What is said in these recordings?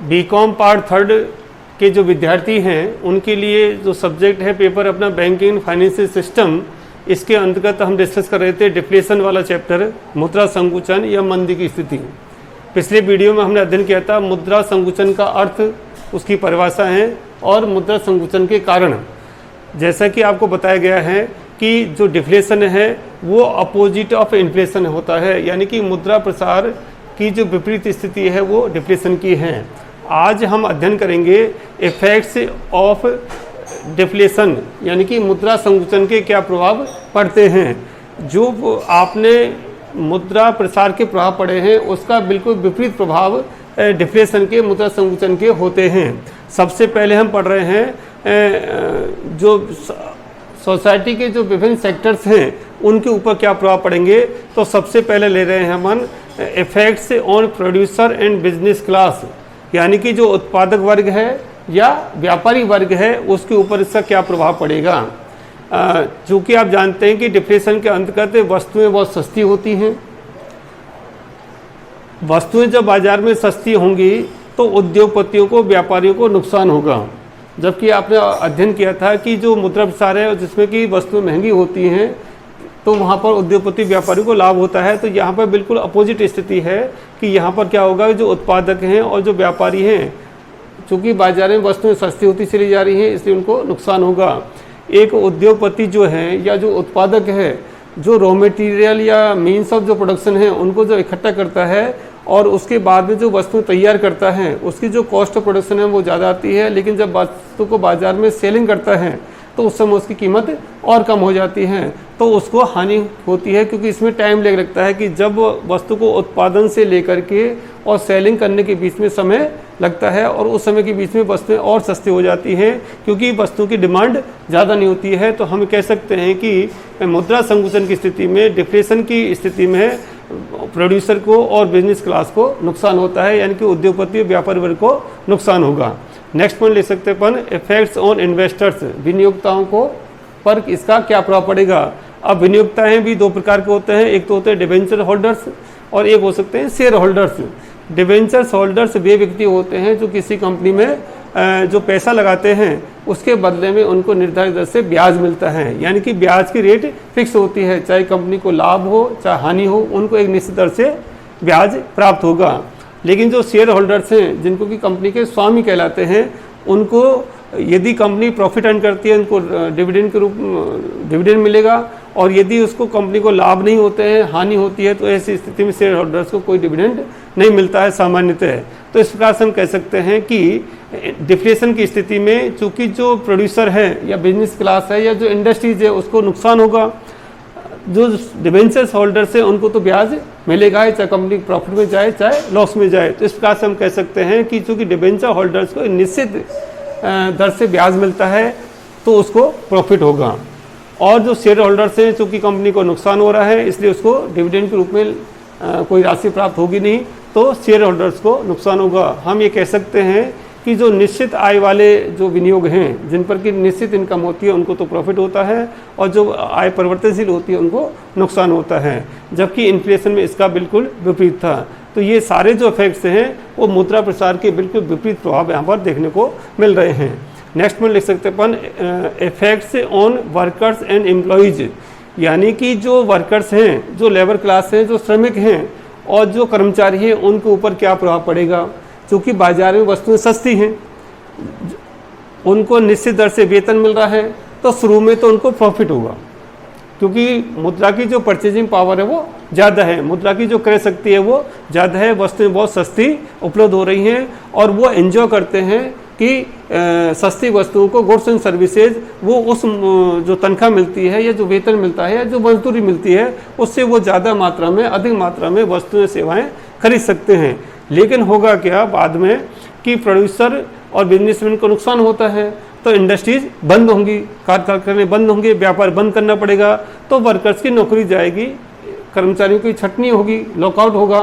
BCom part third के जो विद्यार्थी हैं उनके लिए जो सब्जेक्ट है पेपर अपना बैंकिंग फाइनेंशियल सिस्टम, इसके अंतर्गत हम डिस्कस कर रहे थे डिफ्लेशन वाला चैप्टर, मुद्रा संकुचन या मंदी की स्थिति। पिछले वीडियो में हमने अध्ययन किया था मुद्रा संकुचन का अर्थ, उसकी परिभाषा है और मुद्रा संकुचन के कारण। जैसा कि आपको बताया गया है कि जो डिफ्लेशन है वो अपोजिट ऑफ इन्फ्लेशन होता है, यानी कि मुद्रा प्रसार की जो विपरीत स्थिति है वो डिफ्लेशन की है। आज हम अध्ययन करेंगे इफेक्ट्स ऑफ डिफ्लेशन, यानी कि मुद्रा संकुचन के क्या प्रभाव पड़ते हैं। जो आपने मुद्रा प्रसार के प्रभाव पड़े हैं उसका बिल्कुल विपरीत प्रभाव डिफ्लेशन के, मुद्रा संकुचन के होते हैं। सबसे पहले हम पढ़ रहे हैं जो सोसाइटी के जो विभिन्न सेक्टर्स हैं उनके ऊपर क्या प्रभाव पड़ेंगे। तो सबसे पहले ले रहे हैं हम effects on producer and business class, यानी कि जो उत्पादक वर्ग है या व्यापारी वर्ग है उसके ऊपर इसका क्या प्रभाव पड़ेगा। चूँकि आप जानते हैं कि डिफ्लेशन के अंतर्गत वस्तुएं बहुत सस्ती होती हैं। वस्तुएं जब बाजार में सस्ती होंगी तो उद्योगपतियों को, व्यापारियों को नुकसान होगा। जबकि आपने अध्ययन किया था कि जो मुद्रा प्रसार है जिसमें कि वस्तुएं महंगी होती हैं तो वहाँ पर उद्योगपति व्यापारियों को लाभ होता है। तो यहाँ पर बिल्कुल अपोजिट स्थिति है कि यहाँ पर क्या होगा, जो उत्पादक हैं और जो व्यापारी हैं, चूँकि बाजार में वस्तुएं सस्ती होती चली जा रही हैं इसलिए उनको नुकसान होगा। एक उद्योगपति जो है या जो उत्पादक है, जो रॉ मटेरियल या मीन्स ऑफ जो प्रोडक्शन है उनको जो इकट्ठा करता है और उसके बाद में जो वस्तु तैयार करता है उसकी जो कॉस्ट ऑफ प्रोडक्शन है वो ज़्यादा आती है, लेकिन जब वस्तु को बाजार में सेलिंग करता है तो उस समय उसकी कीमत और कम हो जाती है, तो उसको हानि होती है। क्योंकि इसमें टाइम लगता है कि जब वस्तु को उत्पादन से लेकर के और सेलिंग करने के बीच में समय लगता है और उस समय के बीच में वस्तुएं और सस्ती हो जाती हैं क्योंकि वस्तु की डिमांड ज़्यादा नहीं होती है। तो हम कह सकते हैं कि मुद्रा संकुचन की स्थिति में, डिफ्लेशन की स्थिति में प्रोड्यूसर को और बिजनेस क्लास को नुकसान होता है, यानी कि उद्योगपति और व्यापारी वर्ग को नुकसान होगा। नेक्स्ट पॉइंट ले सकते हैं अपन इफेक्ट्स ऑन इन्वेस्टर्स, विनियोक्ताओं को पर इसका क्या प्रभाव पड़ेगा। अब विनियोक्ताएं भी दो प्रकार के होते हैं, एक तो होते हैं डिबेंचर होल्डर्स और एक हो सकते हैं शेयर होल्डर्स। डिबेंचर्स होल्डर्स वे व्यक्ति होते हैं जो किसी कंपनी में जो पैसा लगाते हैं उसके बदले में उनको निर्धारित दर से ब्याज मिलता है, यानी कि ब्याज की रेट फिक्स होती है, चाहे कंपनी को लाभ हो चाहे हानि हो, उनको एक निश्चित दर से ब्याज प्राप्त होगा। लेकिन जो शेयर होल्डर्स हैं जिनको कि कंपनी के स्वामी कहलाते हैं, उनको यदि कंपनी प्रॉफिट अर्न करती है उनको डिविडेंड के रूप डिविडेंड मिलेगा, और यदि उसको कंपनी को लाभ नहीं होते हैं, हानि होती है, तो ऐसी स्थिति में शेयर होल्डर्स को कोई डिविडेंड नहीं मिलता है सामान्यतः। तो इस प्रकार से हम कह सकते हैं कि डिफ्लेशन की स्थिति में चूंकि जो प्रोड्यूसर है या बिजनेस क्लास है या जो इंडस्ट्रीज है उसको नुकसान होगा, जो डिबेंचर्स होल्डर्स है उनको तो ब्याज मिलेगा, चाहे कंपनी प्रॉफिट में जाए चाहे लॉस में जाए। तो इस प्रकार से हम कह सकते हैं कि चूंकि डिबेंचर होल्डर्स को निश्चित दर से ब्याज मिलता है तो उसको प्रॉफिट होगा, और जो शेयर होल्डर्स हैं चूंकि कंपनी को नुकसान हो रहा है इसलिए उसको डिविडेंड के रूप में कोई राशि प्राप्त होगी नहीं, तो शेयर होल्डर्स को नुकसान होगा। हम ये कह सकते हैं कि जो निश्चित आय वाले जो विनियोग हैं जिन पर कि निश्चित इनकम होती है उनको तो प्रॉफिट होता है, और जो आय परिवर्तनशील होती है उनको नुकसान होता है, जबकि इन्फ्लेशन में इसका बिल्कुल विपरीत था। तो ये सारे जो इफेक्ट्स हैं वो मुद्रा प्रसार के बिल्कुल विपरीत प्रभाव यहाँ पर देखने को मिल रहे हैं। नेक्स्ट में लिख सकते हैं अपन effects on workers and employees, यानी कि जो वर्कर्स हैं, जो लेबर क्लास हैं, जो श्रमिक हैं और जो कर्मचारी हैं उनके ऊपर क्या प्रभाव पड़ेगा। क्योंकि बाजार में वस्तुएं सस्ती हैं, उनको निश्चित दर से वेतन मिल रहा है, तो शुरू में तो उनको प्रॉफिट होगा क्योंकि मुद्रा की जो परचेजिंग पावर है वो ज़्यादा है, मुद्रा की जो क्रय शक्ति है वो ज़्यादा है, वस्तुएं बहुत सस्ती उपलब्ध हो रही हैं और वो एंजॉय करते हैं कि सस्ती वस्तुओं को, गुड्स एंड सर्विसेज, वो उस जो तनख्वाह मिलती है या जो वेतन मिलता है या जो मजदूरी मिलती है उससे वो ज़्यादा मात्रा में, अधिक मात्रा में वस्तुएं सेवाएं खरीद सकते हैं। लेकिन होगा क्या बाद में कि प्रोड्यूसर और बिजनेसमैन को नुकसान होता है, तो इंडस्ट्रीज बंद होंगी, कारखाने बंद होंगे, व्यापार बंद करना पड़ेगा, तो वर्कर्स की नौकरी जाएगी, कर्मचारियों की छटनी होगी, लॉकआउट होगा,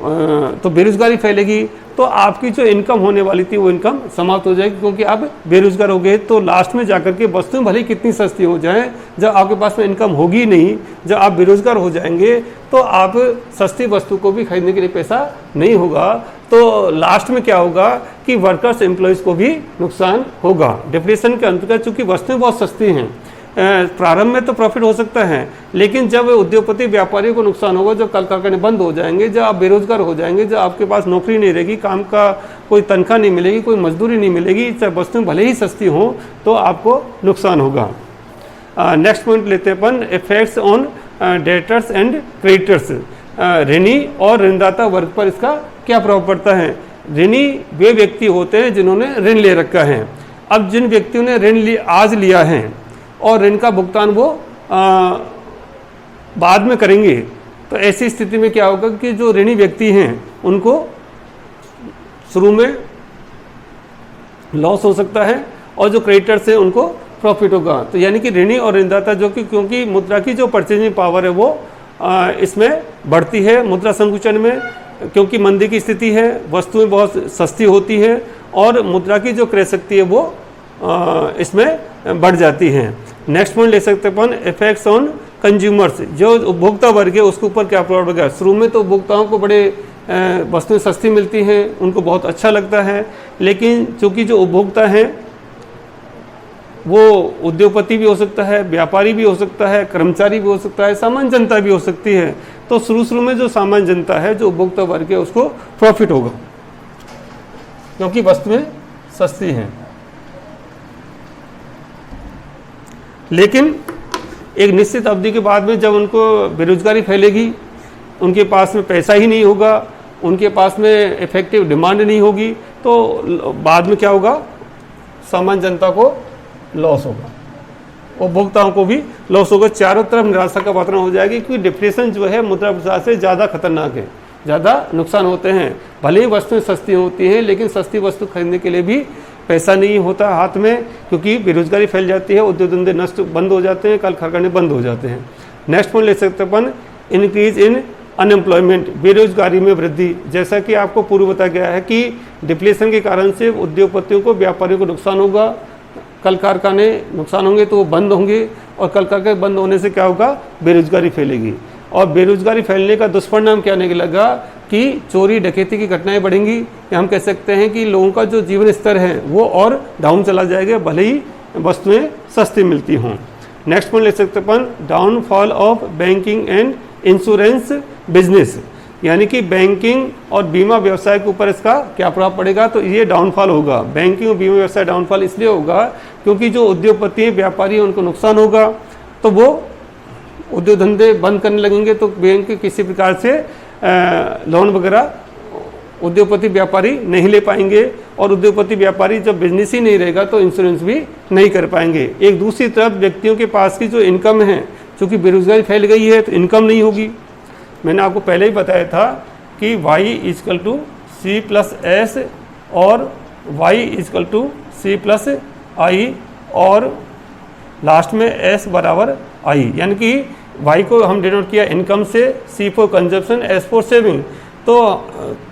तो बेरोजगारी फैलेगी, तो आपकी जो इनकम होने वाली थी वो इनकम समाप्त हो जाएगी, क्योंकि आप बेरोजगार हो गए। तो लास्ट में जाकर के वस्तुएं भले कितनी सस्ती हो जाएं, जब आपके पास में इनकम होगी नहीं, जब आप बेरोजगार हो जाएंगे तो आप सस्ती वस्तु को भी खरीदने के लिए पैसा नहीं होगा। तो लास्ट में क्या होगा कि वर्कर्स एम्प्लॉयज़ को भी नुकसान होगा। डिप्रेशन के अंतर्गत चूँकि वस्तुएं बहुत सस्ती हैं, प्रारंभ में तो प्रॉफिट हो सकता है, लेकिन जब उद्योगपति व्यापारियों को नुकसान होगा, जब कल कारखाने बंद हो जाएंगे, जब आप बेरोजगार हो जाएंगे, जब आपके पास नौकरी नहीं रहेगी, काम का कोई तनख्वाह नहीं मिलेगी, कोई मजदूरी नहीं मिलेगी, चाहे वस्तुएं भले ही सस्ती हों, तो आपको नुकसान होगा। नेक्स्ट पॉइंट लेते हैं अपन, effects on debtors and creditors. ऋणी और ऋणदाता वर्ग पर इसका क्या प्रभाव पड़ता है। ऋणी वे व्यक्ति होते हैं जिन्होंने ऋण ले रखा है। अब जिन व्यक्तियों ने ऋण आज लिया है और ऋण का भुगतान वो बाद में करेंगे, तो ऐसी स्थिति में क्या होगा कि जो ऋणी व्यक्ति हैं उनको शुरू में लॉस हो सकता है और जो क्रेडिटर्स हैं उनको प्रॉफिट होगा। तो यानी कि ऋणी और ऋणदाता जो कि, क्योंकि मुद्रा की जो परचेजिंग पावर है वो इसमें बढ़ती है मुद्रा संकुचन में, क्योंकि मंदी की स्थिति है, वस्तुएं बहुत सस्ती होती हैं और मुद्रा की जो क्रय शक्ति है वो इसमें बढ़ जाती हैं। नेक्स्ट पॉइंट ले सकते हैं अपन, इफेक्ट्स ऑन कंज्यूमर्स। जो उपभोक्ता वर्ग है उसके ऊपर क्या प्रभाव पड़ेगा। शुरू में तो उपभोक्ताओं को बड़े वस्तुएं सस्ती मिलती हैं, उनको बहुत अच्छा लगता है, लेकिन चूँकि जो उपभोक्ता हैं वो उद्योगपति भी हो सकता है, व्यापारी भी हो सकता है, कर्मचारी भी हो सकता है, सामान्य जनता भी हो सकती है। तो शुरू में जो सामान्य जनता है, जो उपभोक्ता वर्ग है, उसको प्रॉफिट होगा क्योंकि वस्तुएं सस्ती हैं। लेकिन एक निश्चित अवधि के बाद में जब उनको बेरोजगारी फैलेगी, उनके पास में पैसा ही नहीं होगा, उनके पास में इफेक्टिव डिमांड नहीं होगी, तो बाद में क्या होगा, सामान्य जनता को लॉस होगा, उपभोक्ताओं को भी लॉस होगा। चारों तरफ निराशा का वातावरण हो जाएगी, क्योंकि डिप्रेशन जो है मुद्रा बाजार से ज़्यादा खतरनाक है, ज़्यादा नुकसान होते हैं। भले ही वस्तुएं सस्ती होती हैं, लेकिन सस्ती वस्तु खरीदने के लिए भी पैसा नहीं होता हाथ में, क्योंकि बेरोजगारी फैल जाती है, उद्योग धंधे नष्ट बंद हो जाते हैं, कल कारखाने बंद हो जाते हैं। नेक्स्ट पॉइंट ले सकते अपन, इंक्रीज इन अनएम्प्लॉयमेंट, बेरोजगारी में वृद्धि। जैसा कि आपको पूर्व बताया गया है कि डिप्लेशन के कारण से उद्योगपतियों को, व्यापारियों को नुकसान होगा, कल कारखाने नुकसान होंगे तो वो बंद होंगे, और कल कारखाने बंद होने से क्या होगा, बेरोजगारी फैलेगी। और बेरोजगारी फैलने का दुष्परिणाम क्या आने लगा कि चोरी डकैती की घटनाएं बढ़ेंगी, या हम कह सकते हैं कि लोगों का जो जीवन स्तर है वो और डाउन चला जाएगा, भले ही वस्तुएं सस्ती मिलती हों। नेक्स्ट पॉइंट ले सकते अपन, downfall of banking and insurance business, यानी कि बैंकिंग और बीमा व्यवसाय के ऊपर इसका क्या प्रभाव पड़ेगा। तो ये डाउनफॉल होगा, बैंकिंग और बीमा व्यवसाय डाउनफॉल इसलिए होगा क्योंकि जो उद्योगपति व्यापारी हैं उनको नुकसान होगा, तो वो उद्योग धंधे बंद करने लगेंगे, तो बैंक किसी प्रकार से लोन वगैरह उद्योगपति व्यापारी नहीं ले पाएंगे, और उद्योगपति व्यापारी जब बिजनेस ही नहीं रहेगा तो इंश्योरेंस भी नहीं कर पाएंगे। एक दूसरी तरफ व्यक्तियों के पास की जो इनकम है, चूँकि बेरोजगारी फैल गई है तो इनकम नहीं होगी। मैंने आपको पहले ही बताया था कि y=c+s और y=c+i और लास्ट में s बराबर i, यानी कि y को हम डिनोट किया इनकम से, c for consumption, s for saving. तो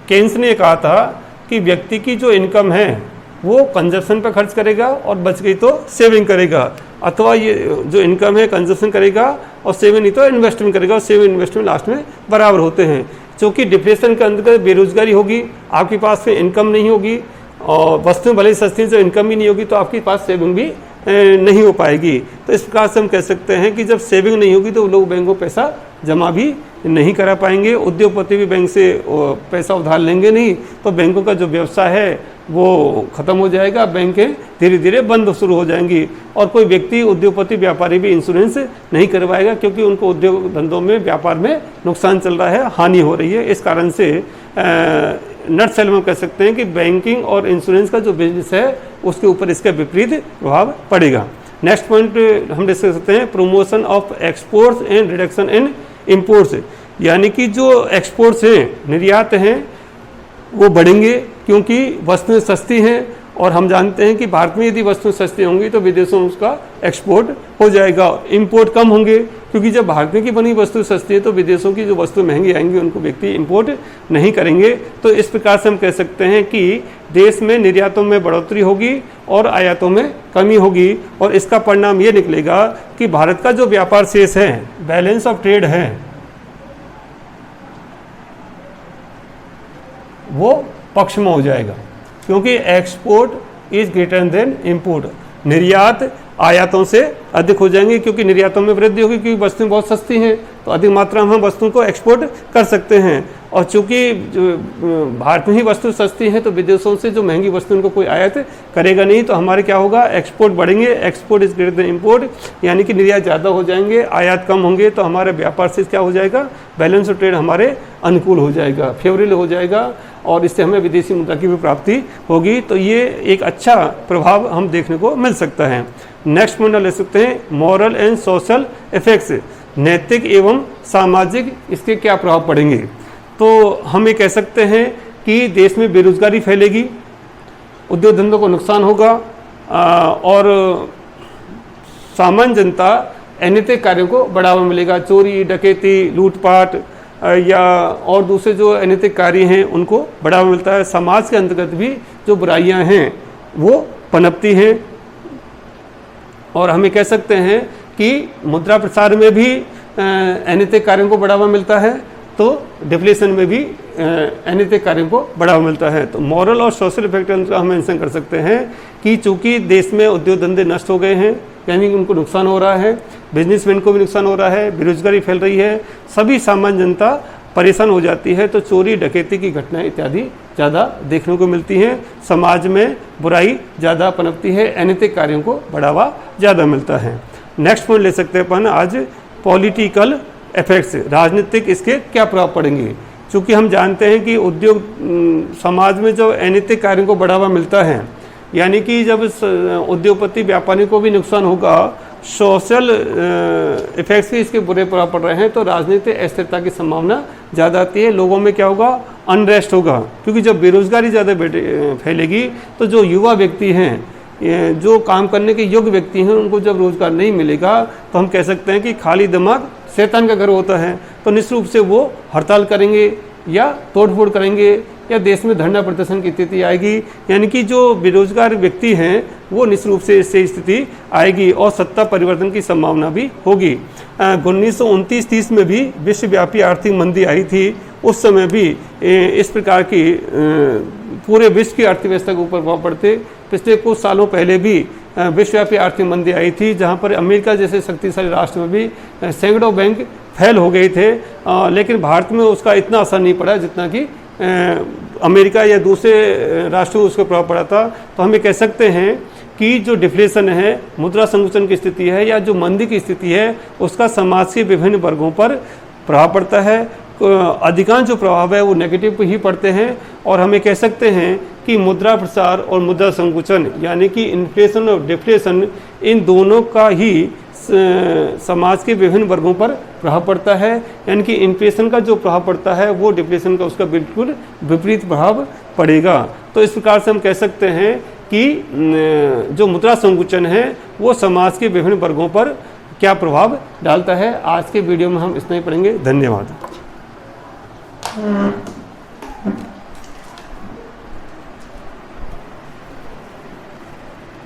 केन्स ने कहा था कि व्यक्ति की जो इनकम है वो कंजप्शन पर खर्च करेगा और बच गई तो सेविंग करेगा, अथवा ये जो इनकम है कंजप्शन करेगा और सेविंग नहीं तो इन्वेस्टमेंट करेगा, और सेविंग इन्वेस्टमेंट लास्ट में बराबर होते हैं। क्योंकि डिप्रेशन के अंतर्गत बेरोजगारी होगी, आपके पास में इनकम नहीं होगी, और वस्तुएं भले ही सस्ती जो इनकम ही नहीं होगी तो आपके पास सेविंग भी नहीं हो पाएगी। तो इस प्रकार से हम कह सकते हैं कि जब सेविंग नहीं होगी तो लोग बैंक को पैसा जमा भी नहीं करा पाएंगे, उद्योगपति भी बैंक से पैसा उधार लेंगे नहीं, तो बैंकों का जो व्यवसाय है वो ख़त्म हो जाएगा, बैंकें धीरे धीरे बंद शुरू हो जाएंगी, और कोई व्यक्ति, उद्योगपति, व्यापारी भी इंश्योरेंस नहीं करवाएगा, क्योंकि उनको उद्योग धंधों में, व्यापार में नुकसान चल रहा है, हानि हो रही है। इस कारण से नट सेल में कह सकते हैं कि बैंकिंग और इंश्योरेंस का जो बिजनेस है उसके ऊपर इसका विपरीत प्रभाव पड़ेगा। नेक्स्ट पॉइंट हम डिस्कस कर सकते हैं, promotion of exports and reduction in imports, यानी कि जो एक्सपोर्ट्स हैं, निर्यात हैं, वो बढ़ेंगे क्योंकि वस्तुएं सस्ती हैं और हम जानते हैं कि भारत में यदि वस्तु सस्ती होंगी तो विदेशों में उसका एक्सपोर्ट हो जाएगा, इंपोर्ट कम होंगे, क्योंकि जब भारत में की बनी वस्तु सस्ती है तो विदेशों की जो वस्तु महंगी आएंगी उनको व्यक्ति इंपोर्ट नहीं करेंगे। तो इस प्रकार से हम कह सकते हैं कि देश में निर्यातों में बढ़ोतरी होगी और आयातों में कमी होगी, और इसका परिणाम ये निकलेगा कि भारत का जो व्यापार शेष है, बैलेंस ऑफ ट्रेड है, वो पक्ष में हो जाएगा, क्योंकि export is greater than import, निर्यात आयातों से अधिक हो जाएंगे, क्योंकि निर्यातों में वृद्धि होगी, क्योंकि वस्तुएं बहुत सस्ती हैं तो अधिक मात्रा में हम वस्तुओं को एक्सपोर्ट कर सकते हैं। और चूंकि भारत में ही वस्तु सस्ती है तो विदेशों से जो महंगी वस्तु उनको कोई आयात करेगा नहीं, तो हमारे क्या होगा, एक्सपोर्ट बढ़ेंगे, export is greater than import, यानी कि निर्यात ज़्यादा हो जाएंगे, आयात कम होंगे, तो हमारे व्यापार से क्या हो जाएगा, बैलेंस ऑफ ट्रेड हमारे अनुकूल हो जाएगा, फेवरेबल हो जाएगा, और इससे हमें विदेशी मुद्रा की भी प्राप्ति होगी। तो ये एक अच्छा प्रभाव हम देखने को मिल सकता है। नेक्स्ट पॉइंट ले सकते हैं मॉरल एंड सोशल इफेक्ट्स, नैतिक एवं सामाजिक इसके क्या प्रभाव पड़ेंगे। तो हम ये कह सकते हैं कि देश में बेरोजगारी फैलेगी, उद्योग धंधों को नुकसान होगा, और सामान्य जनता अनैतिक कार्यों को बढ़ावा मिलेगा, चोरी डकैती लूटपाट या और दूसरे जो अनैतिक कार्य हैं उनको बढ़ावा मिलता है। समाज के अंतर्गत भी जो बुराइयां हैं वो पनपती हैं, और हमें कह सकते हैं कि मुद्रा प्रसार में भी अनैतिक कार्यों को बढ़ावा मिलता है, तो डिफ्लेशन में भी अनैतिक कार्यों को बढ़ावा मिलता है। तो मॉरल और सोशल इफेक्ट हम मेंशन कर सकते हैं कि चूंकि देश में उद्योग धंधे नष्ट हो गए हैं, यानी उनको नुकसान हो रहा है, बिजनेसमैन को भी नुकसान हो रहा है, बेरोजगारी फैल रही है, सभी सामान्य जनता परेशान हो जाती है, तो चोरी डकैती की घटनाएं इत्यादि ज़्यादा देखने को मिलती हैं, समाज में बुराई ज़्यादा पनपती है, अनैतिक कार्यों को बढ़ावा ज़्यादा मिलता है। नेक्स्ट पॉइंट ले सकते हैं अपन आज पॉलिटिकल इफेक्ट्स, राजनीतिक इसके क्या प्रभाव पड़ेंगे। चूँकि हम जानते हैं कि उद्योग समाज में जो अनैतिक कार्यों को बढ़ावा मिलता है, यानी कि जब उद्योगपति व्यापारी को भी नुकसान होगा, सोशल इफेक्ट्स के इसके बुरे प्रभाव पड़ रहे हैं, तो राजनीतिक अस्थिरता की संभावना ज़्यादा आती है, लोगों में क्या होगा, अनरेस्ट होगा, क्योंकि जब बेरोजगारी ज़्यादा फैलेगी तो जो युवा व्यक्ति हैं, जो काम करने के योग्य व्यक्ति हैं, उनको जब रोजगार नहीं मिलेगा तो हम कह सकते हैं कि खाली दिमाग शैतान का घर होता है, तो निश्चित रूप से वो हड़ताल करेंगे या तोड़फोड़ करेंगे या देश में धरना प्रदर्शन की स्थिति आएगी, यानी कि जो बेरोजगार व्यक्ति हैं वो निश्चित रूप से इससे स्थिति आएगी और सत्ता परिवर्तन की संभावना भी होगी। 1929-30 में भी विश्वव्यापी आर्थिक मंदी आई थी, उस समय भी इस प्रकार की पूरे विश्व की अर्थव्यवस्था के ऊपर प्रभाव पड़ते। पिछले कुछ सालों पहले भी विश्वव्यापी आर्थिक मंदी आई थी, जहां पर अमेरिका जैसे शक्तिशाली राष्ट्र में भी सैकड़ों बैंक फेल हो गए थे, लेकिन भारत में उसका इतना असर नहीं पड़ा जितना कि अमेरिका या दूसरे राष्ट्रों उसका प्रभाव पड़ा था। तो हम ये कह सकते हैं कि जो डिफ्लेशन है, मुद्रा संकुचन की स्थिति है या जो मंदी की स्थिति है, उसका समाज के विभिन्न वर्गों पर प्रभाव पड़ता है। अधिकांश जो प्रभाव है वो नेगेटिव ही पड़ते हैं, और हमें कह सकते हैं कि मुद्रा प्रसार और मुद्रा संकुचन यानी कि इन्फ्लेशन और डिफ्लेशन, इन दोनों का ही समाज के विभिन्न वर्गों पर प्रभाव पड़ता है, यानी कि इन्फ्लेशन का जो प्रभाव पड़ता है वो डिफ्लेशन का उसका बिल्कुल विपरीत प्रभाव पड़ेगा। तो इस प्रकार से हम कह सकते हैं कि जो मुद्रा संकुचन है वो समाज के विभिन्न वर्गों पर क्या प्रभाव डालता है। आज के वीडियो में हम इतना ही पढ़ेंगे। धन्यवाद।